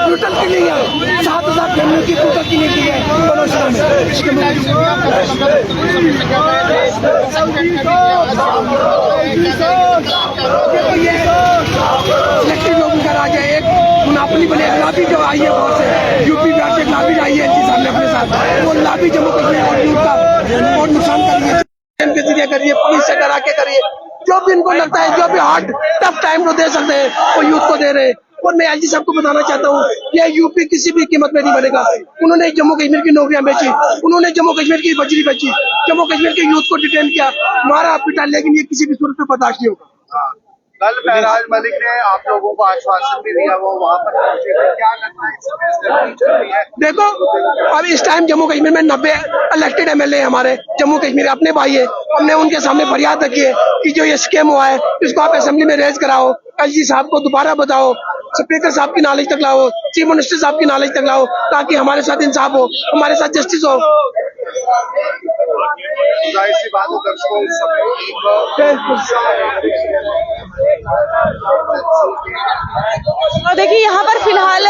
Brutal killing है, 7,000 family की brutal killing की है पड़ोसियों में। इलेक्टेड लोग इधर आ गए, एक मुनाफली बने, लाबी जो आई है बहुत से यूपी बिहार से लाबी आई है एलजी साहब ने अपने साथ, वो लाबी जम्मू कश्मीर और यूथ का बहुत नुकसान कर रही है, के जरिए करिए, पुलिस से डरा के करिए, जो भी इनको लगता है, जो भी हार्ड टफ टाइम को दे सकते हैं वो यूथ को दे रहे हैं। और मैं एलजी साहब को बताना चाहता हूँ, ये यूपी किसी भी कीमत में नहीं बनेगा। उन्होंने जम्मू कश्मीर की नौकरियां बेची, उन्होंने जम्मू कश्मीर की बजरी बेची, जम्मू कश्मीर के यूथ को डिटेन किया, मारा पिटा, लेकिन ये किसी भी सूरत में बर्दाश्त नहीं होगा। कल फहराज मलिक ने आप लोगों को आश्वासन भी दिया, वो वहाँ पर पहुंचे थे, क्या लगता है इस समय चल रही है? देखो, अब इस टाइम जम्मू कश्मीर में 90 इलेक्टेड एमएलए हमारे जम्मू कश्मीर अपने भाई है, हमने उनके सामने फरियाद रखी है कि जो ये स्कैम हुआ है इसको आप असेंबली में रेज कराओ, एलजी साहब को दोबारा बताओ, स्पीकर साहब की नॉलेज तक लाओ, चीफ मिनिस्टर साहब की नॉलेज तक लाओ, ताकि हमारे साथ इंसाफ हो, हमारे साथ जस्टिस हो। जाहिर सी बात हो, दर्शकों इस समय और देखिए यहाँ पर फिलहाल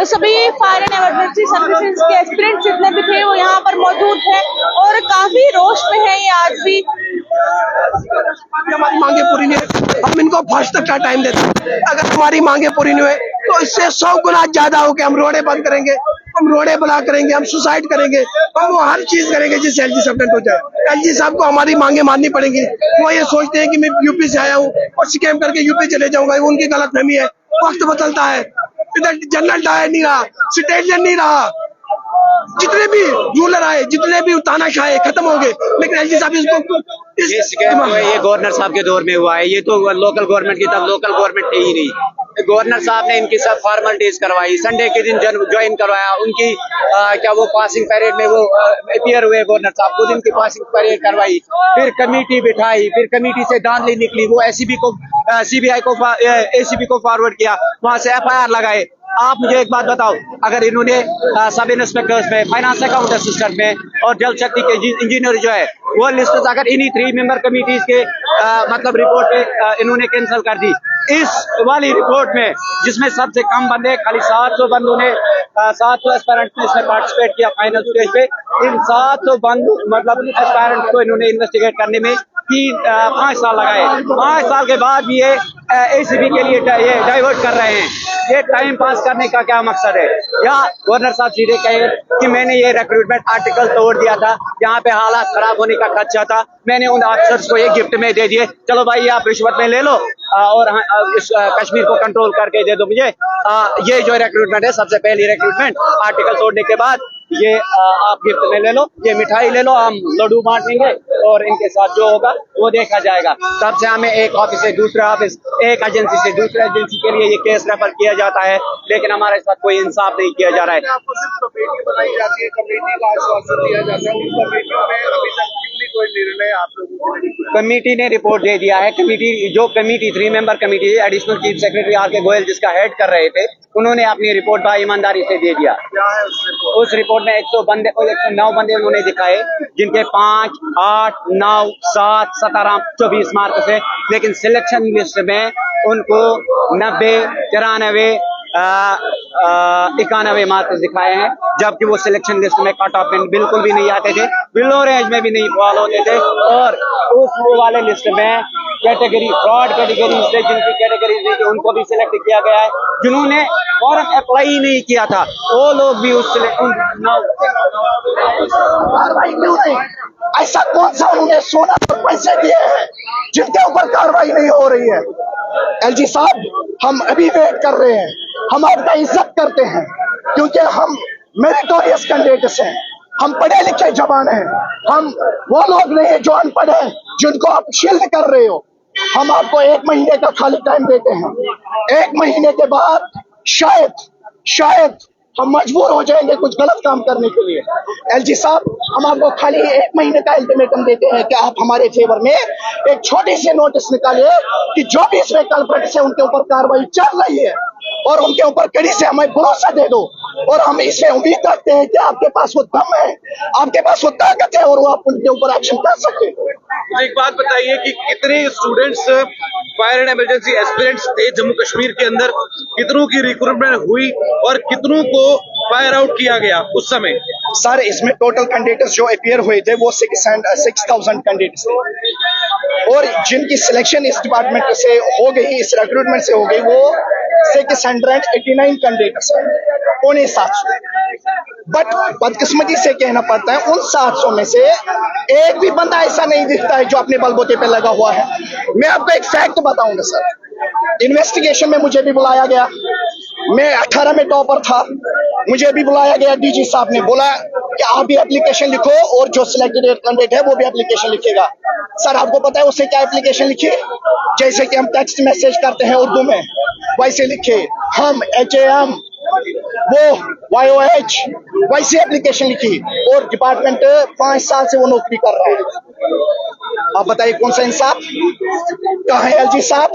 सभी फायर एंड इमरजेंसी सर्विसेज के एस्पिरेंट्स जितने भी थे वो यहाँ पर मौजूद थे और काफी रोष में है ये आज भी। हमारी मांगे पूरी नहीं है, हम इनको फर्स्ट तक का टाइम देते हैं, अगर हमारी मांगे पूरी नहीं हुए तो इससे 100 गुना ज्यादा हो के हम रोडे बंद करेंगे, हम रोडे ब्लॉक करेंगे, हम सुसाइड करेंगे, हम वो हर चीज करेंगे जिससे एलजी साहब हो जाए। एलजी साहब को हमारी मांगे माननी पड़ेंगी। वो ये सोचते हैं कि मैं यूपी से आया हूँ और स्कैम करके यूपी चले जाऊंगा, उनकी गलतफहमी है। वक्त बदलता है, इधर जनरल डायर नहीं रहा, सिटीजन नहीं रहा, जितने भी रूलर आए, जितने भी तानाशाह आए, खत्म हो गए, लेकिन एलजी साहब इसको ये स्कैम तो ये गवर्नर साहब के दौर में हुआ है, ये तो लोकल गवर्नमेंट की तब लोकल गवर्नमेंट थी ही नहीं। गवर्नर साहब ने इनकी सब फॉर्मेलिटीज करवाई, संडे के दिन ज्वाइन करवाया, उनकी क्या वो पासिंग परेड में वो अपीयर हुए गवर्नर साहब, खुद इनकी पासिंग परेड करवाई, फिर कमेटी बिठाई, फिर कमेटी से धांधली निकली, वो एसीबी को सीबीआई को एसीबी को फॉरवर्ड किया, वहां से एफआईआर लगाए। आप मुझे एक बात बताओ, अगर इन्होंने सब इंस्पेक्टर्स में, फाइनेंस अकाउंट असिस्टेंट में और जल शक्ति के इंजीनियर जो है वो लिस्ट अगर इन्हीं 3 मेंबर कमेटीज के मतलब रिपोर्ट पे इन्होंने कैंसिल कर दी, इस वाली रिपोर्ट में जिसमें सबसे कम बंदे, खाली 700 बंदों ने 700 एस्पायरेंट्स ने इसमें पार्टिसिपेट किया फाइनल स्टेज पे, इन 700 बंदों मतलब एस्पायरेंट्स को इन्होंने इन्वेस्टिगेट करने में 5 साल लगाए। 5 साल के बाद भी ये एसीबी के लिए ये डाइवर्ट कर रहे हैं। ये टाइम पास करने का क्या मकसद है? या गवर्नर साहब सीधे कहे कि मैंने ये रिक्रूटमेंट आर्टिकल तोड़ दिया था, यहाँ पे हालात खराब होने का खदशा था, मैंने उन अफसर्स को ये गिफ्ट में दे दिए, चलो भाई आप रिश्वत में ले लो और इस कश्मीर को कंट्रोल करके दे दो मुझे। ये जो रिक्रूटमेंट है, सबसे पहली रिक्रूटमेंट आर्टिकल तोड़ने के बाद ये आप गिफ्ट में ले लो, ये मिठाई ले लो, हम लड्डू बांट लेंगे और इनके साथ जो होगा वो देखा जाएगा। तब से हमें एक ऑफिस से दूसरा ऑफिस, एक एजेंसी से दूसरे एजेंसी के लिए ये केस रेफर किया जाता है, लेकिन हमारे साथ कोई इंसाफ नहीं किया जा रहा है। आपको सिर्फ कमेटी बनाई जाती है, कमेटी का आश्वासन दिया जाता है, उन कमेटियों में अभी तक क्यों नहीं कोई निर्णय आप लोगों को? कमेटी ने रिपोर्ट दे दिया है। Committee 3 member committee additional chief secretary are के गोयल जिसका हेड कर रहे थे, उन्होंने अपनी रिपोर्ट बा ईमानदारी से दे दिया। क्या है उस रिपोर्ट में 109 बंदे उन्होंने दिखाए, जिनके 5, 8, 9, 7, 17, 24 मार्क्स है, लेकिन सिलेक्शन लिस्ट में उनको 90, 93, 91 मार्क्स दिखाए हैं, जबकि वो सिलेक्शन लिस्ट में कट ऑफ में बिल्कुल भी नहीं आते थे, बिलो रेंज में भी नहीं फॉल होते थे। और उस वाले लिस्ट में कैटेगरी फ्रॉड कैटेगरी से जिनकी कैटेगरी थी उनको भी सिलेक्ट किया गया है, जिन्होंने फॉर्म अप्लाई ही नहीं किया था वो लोग भी उस कार्रवाई क्यों नहीं? ऐसा कौन सा उन्होंने सोना और पैसे दिए हैं जिनके ऊपर कार्रवाई नहीं हो रही है? एलजी साहब, हम अभी वेट कर रहे हैं, हम आपका इज्जत करते हैं क्योंकि हम मेरिटोरियस कैंडिडेट्स हैं, हम पढ़े लिखे जवान हैं, हम वो लोग नहीं है जो अनपढ़ हैं जिनको आप शील्ड कर रहे हो। हम आपको 1 महीने का खाली टाइम देते हैं, 1 महीने के बाद शायद हम मजबूर हो जाएंगे कुछ गलत काम करने के लिए। एलजी साहब, हम आपको खाली 1 महीने का अल्टीमेटम देते हैं कि आप हमारे फेवर में एक छोटी सी नोटिस निकालिए कि जो भी इसमें कल्प्रिट से उनके ऊपर कार्रवाई चल रही है और उनके ऊपर कड़ी से हमें भरोसा दे दो, और हम इसमें उम्मीद रखते हैं कि आपके पास वो दम है, आपके पास वो ताकत है और वो आप उनके ऊपर एक्शन कर सकते हैं। एक बात बताइए कि कितने students fire and emergency aspirants थे जम्मू कश्मीर के अंदर, कितनों की रिक्रूटमेंट हुई और कितनों को फायर आउट किया गया उस समय? सर इसमें टोटल कैंडिडेट्स जो अपियर हुए थे वो 6,000 कैंडिडेट्स थे और जिनकी सिलेक्शन इस डिपार्टमेंट से हो गई, इस रिक्रूटमेंट से हो गई, वो 689 कैंडिडेट्स हैं, पौने 700। बट बदकिस्मती से कहना पड़ता है उन 700 में से एक भी बंदा ऐसा नहीं दिखता है जो अपने बलबूते पे लगा हुआ है। मैं आपको एक फैक्ट बताऊंगा सर, इन्वेस्टिगेशन में मुझे भी बुलाया गया, मैं 18 में टॉपर था, मुझे भी बुलाया गया, डीजी साहब ने बोला कि आप भी एप्लीकेशन लिखो और जो सिलेक्टेड कैंडिडेट है वो भी एप्लीकेशन लिखेगा। सर आपको पता है उससे क्या एप्लीकेशन लिखी? जैसे कि हम टेक्स्ट मैसेज करते हैं उर्दू में, वैसे लिखे हम HAM, वो YOH, वैसे एप्लीकेशन लिखी और डिपार्टमेंट 5 साल से वो नौकरी कर रहा है। आप बताइए कौन सा इंसाफ? कहाँ है LG साहब?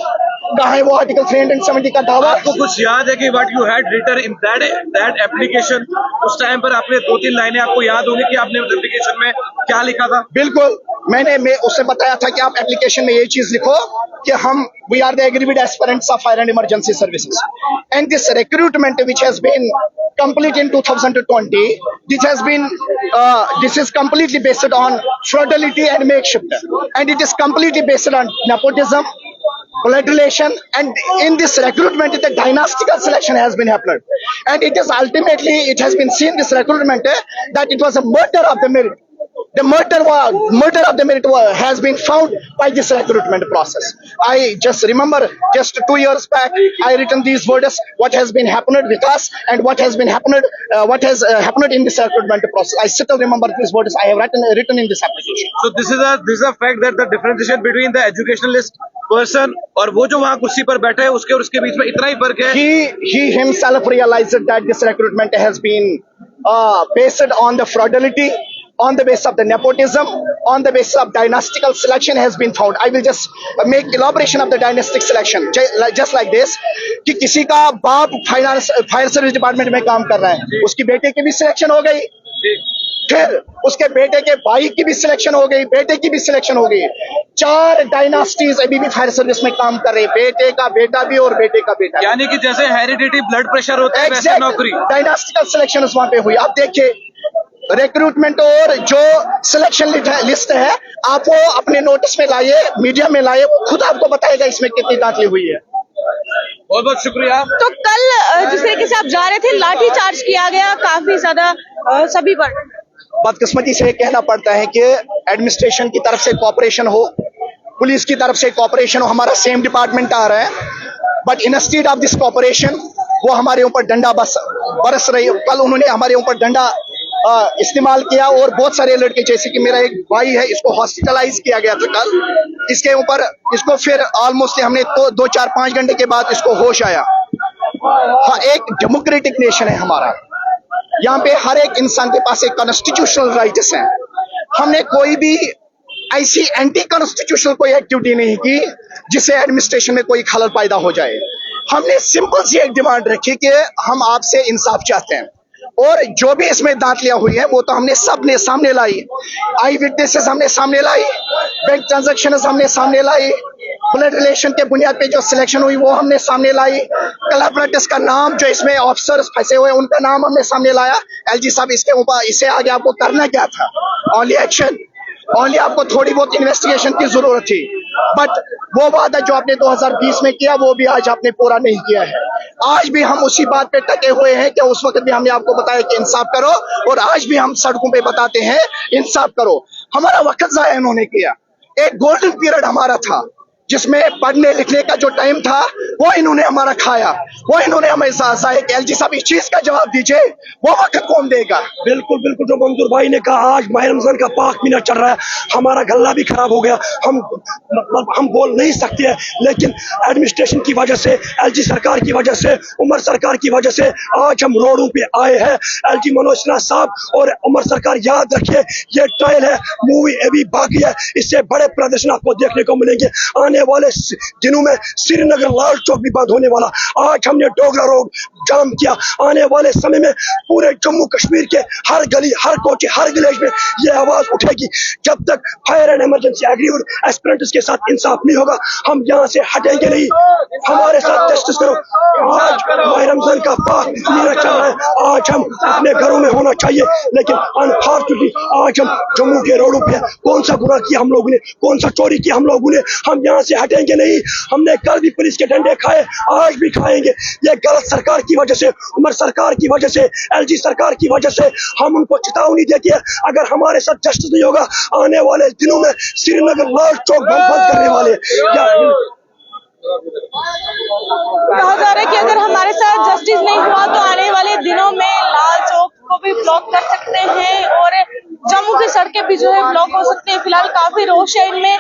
कहाँ है वो आर्टिकल 370 का दावा? आपको कुछ याद है कि what you had written in that application? उस टाइम पर आपने 2-3 लाइनें आपको याद होंगी कि आपने उस एप्लीकेशन में क्या लिखा था? बिल्कुल, मैं उससे बताया था कि आप एप्लीकेशन में ये चीज लिखो कि हम we are the agreed aspirants of fire and emergency services and this recruitment which has been complete in 2020, this is completely based on fraudulity and makeshift, and it is completely based on nepotism, blood relation, and in this recruitment the dynastical selection has been happened, and it is ultimately it has been seen this recruitment that it was a murder of the merit. The murder of the merit has been found by this recruitment process. I just remember just 2 years back I written these words, what has been happened with us and what has happened in this recruitment process. I still remember these words I have written in this application. So this is a fact that the differentiation between the educationalist person और वो जो वहाँ कुर्सी पर बैठे हैं उसके और उसके बीच में इतना ही फर्क है। He himself realized that this recruitment has been based on the fraudulity, on the basis of the nepotism, on the basis of dynastical selection has been found. I will just make elaboration of the dynastic selection just like this कि किसी का बाप fire service department में काम कर रहा है, उसकी बेटे की भी सिलेक्शन हो गई, फिर उसके बेटे के भाई की भी सिलेक्शन हो गई, बेटे की भी सिलेक्शन हो गई। 4 डायनास्टीज अभी भी फायर सर्विस में काम कर रहे हैं, बेटे का बेटा भी और बेटे का बेटा। यानी कि जैसे हेरिडिटी ब्लड प्रेशर होता है वैसे नौकरी। डायनास्टिकल सिलेक्शन वहां पे हुई। आप देखिए रिक्रूटमेंट और जो सिलेक्शन लिस्ट है आप वो अपने नोटिस में लाइए, मीडिया में लाइए, खुद आपको बताएगा इसमें कितनी दाखिली हुई है। बहुत बहुत शुक्रिया। तो कल जिस तरीके से आप जा रहे थे लाठी चार्ज किया गया काफी ज्यादा सभी पर। बदकिस्मती से कहना पड़ता है कि एडमिनिस्ट्रेशन की तरफ से कोऑपरेशन हो, पुलिस की तरफ से कोऑपरेशन हो, हमारा सेम डिपार्टमेंट आ रहा है, but instead of this cooperation वो हमारे ऊपर डंडा बरस रही है। कल उन्होंने हमारे ऊपर डंडा इस्तेमाल किया और बहुत सारे लड़के, जैसे कि मेरा एक भाई है, इसको हॉस्पिटलाइज किया गया था कल, इसके ऊपर इसको फिर ऑलमोस्ट हमने तो 2-4-5 घंटे के बाद इसको होश आया। हाँ, एक डेमोक्रेटिक नेशन है हमारा, यहाँ पे हर एक इंसान के पास एक कॉन्स्टिट्यूशनल राइट्स हैं। हमने कोई भी ऐसी एंटी कॉन्स्टिट्यूशनल कोई एक्टिविटी नहीं की जिससे एडमिनिस्ट्रेशन में कोई खलल पैदा हो जाए। हमने सिंपल सी एक डिमांड रखी कि हम आपसे इंसाफ चाहते हैं, और जो भी इसमें दाखिलियां हुई है वो तो हमने सबने सामने लाई, आई विटनेसेस हमने सामने लाई, बैंक ट्रांजैक्शन हमने सामने लाई, ब्लड रिलेशन के बुनियाद पे जो सिलेक्शन हुई वो हमने सामने लाई, कलेक्टर्स का नाम जो इसमें ऑफिसर्स फंसे हुए उनका नाम हमने सामने लाया। LG साहब इसके ऊपर इससे आगे आपको करना क्या था? ओनली एक्शन, ओनली आपको थोड़ी बहुत इन्वेस्टिगेशन की जरूरत थी, बट वो वादा जो आपने 2020 में किया वो भी आज आपने पूरा नहीं किया है। आज भी हम उसी बात पे टके हुए हैं कि उस वक्त भी हमने आपको बताया कि इंसाफ करो, और आज भी हम सड़कों पे बताते हैं इंसाफ करो। हमारा वक्त जाया इन्होंने किया, एक गोल्डन पीरियड हमारा था जिसमें पढ़ने लिखने का जो टाइम था वो इन्होंने हमारा खाया, वो इन्होंने हमें जाया। LG साहब इस चीज का जवाब दीजिए, वो वक्त कौन देगा? बिल्कुल बिल्कुल, जो मंजूर भाई ने कहा, आज माह रमजान का पाक महीना चल रहा है, हमारा गला भी खराब हो गया, हम बोल नहीं सकते हैं, लेकिन एडमिनिस्ट्रेशन की वजह से, LG सरकार की वजह से, उमर सरकार की वजह से आज हम रोडों पे आए हैं। LG मनोज सिन्हा साहब और उमर सरकार, याद रखिए ये ट्रायल है, मूवी अभी बाकी है, इससे बड़े प्रदर्शन आपको देखने को मिलेंगे। आने वाले दिनों में श्रीनगर लाल चौक भी बंद होने वाला। आज हमने डोगरा रोड जाम किया, आने वाले समय में पूरे जम्मू कश्मीर के हर गली, हर कोचे, हर विलेज में ये आवाज उठेगी। जब तक fire and emergency agreement aspirants के साथ इंसाफ नहीं होगा, हम यहाँ से हटेंगे नहीं। हमारे साथ जस्टिस करो। आज माह रमजान का पाक महीना चल रहा है, आज हम अपने घरों में होना चाहिए, लेकिन अनफॉर्चुनेटली आज हम जम्मू के रोडों पे कौन सा गुनाह किया हम लोगों ने, कौन सा चोरी किया हम लोगों ने, हम यहाँ से हटेंगे नहीं। हमने कल भी पुलिस के डंडे खाए, आज भी खाएंगे। ये गलत सरकार की वजह से, उमर सरकार की वजह से, एलजी सरकार की वजह से हम उनको चेतावनी देते हैं, अगर हमारे साथ जस्टिस नहीं होगा, आने वाले दिनों में श्रीनगर लाल चौक बंद करने वाले। कहा जा रहा है कि अगर हमारे साथ जस्टिस नहीं हुआ तो आने वाले दिनों में लाल चौक को भी ब्लॉक कर सकते हैं और जम्मू की सड़कें भी जो है ब्लॉक हो सकते हैं। फिलहाल काफी रोष है इनमें।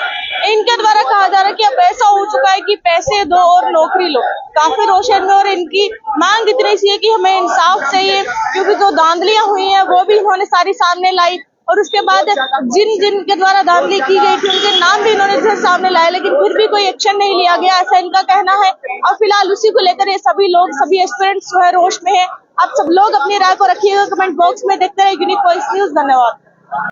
इनके द्वारा कहा जा रहा है कि अब ऐसा हो चुका है कि पैसे दो और नौकरी लो। काफी रोष है इनमें और इनकी मांग इतनी सी है कि हमें इंसाफ चाहिए, क्योंकि जो धांधलियां हुई हैं वो भी इन्होंने सारी सामने लाई और उसके बाद जिन के द्वारा धांधली की गई थी उनके नाम भी इन्होंने सामने लाए, लेकिन फिर भी कोई एक्शन नहीं लिया गया, ऐसा इनका कहना है। और फिलहाल उसी को लेकर ये सभी लोग, सभी एस्पिरेंट्स जो है रोष में है। आप सब लोग अपनी राय को रखिएगा कमेंट बॉक्स में। देखते रहिए यूनिक वॉइस न्यूज। धन्यवाद।